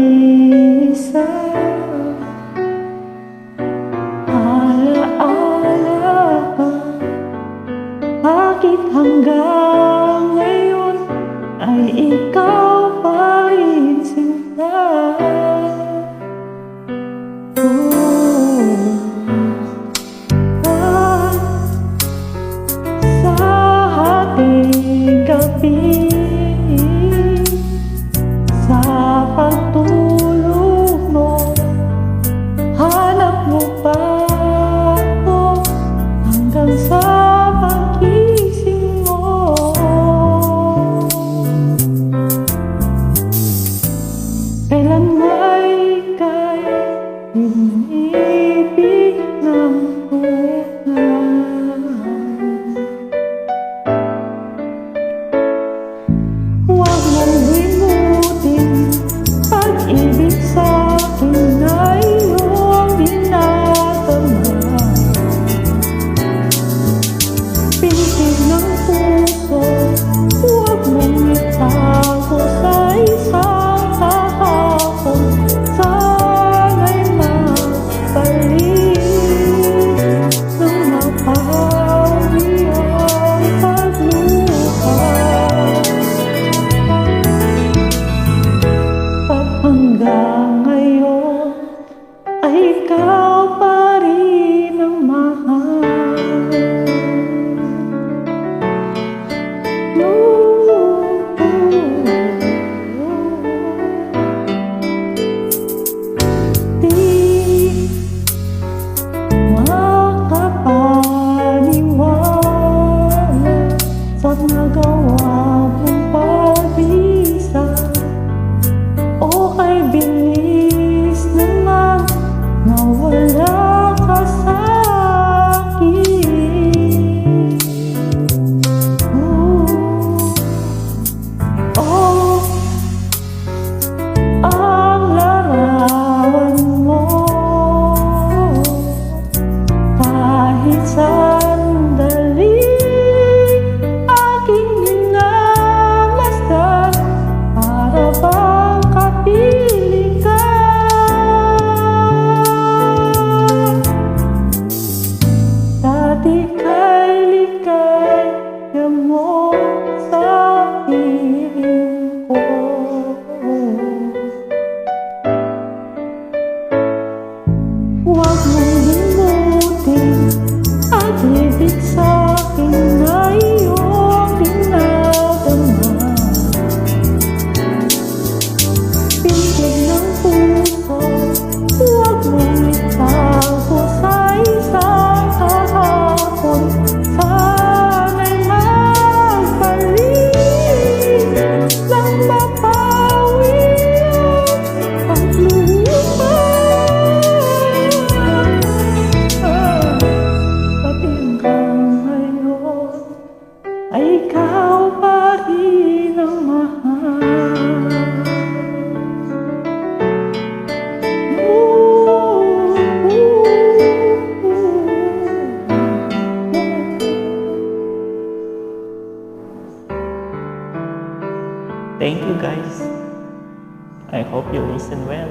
nag-iisa. Alaala ka, bakit hanggang ngayon ay ikaw pa rin sinta? Sa ating gabi, sa pagtulog mo, hanap mo pa ako hanggang sa pagkising mo. Kailan may ika'y inibig ng buhay? Huwag mong limutin, pag-ibig sa'kin ay iyong dinadama. Pintig ng puso, huwag mong itago sa isang kahapon. Sana'y mabalik nang mapawi ang pagluha. Hanggang ngayon ay ikaw pa rin ang mahal. Di makapaniwala sa nagawa mong pag-isa. O kay bilis naman nawala ka sa'kin. Oh, ang larawan mo kahit sandali aking minamasdan. Para bang kapiling ka? Dati kay ligaya mo sa piling ko. Huwag mong limutin, pag-ibig sa'kin ay iyong dinadama. Pintig ng puso, huwag mong itago sa isang kahapon. Sana'y magbalik nang mapawi ang pagluha. Pati hanggang ngayon ay ikaw pa rin ang mahal. Thank you guys. I hope you listen well.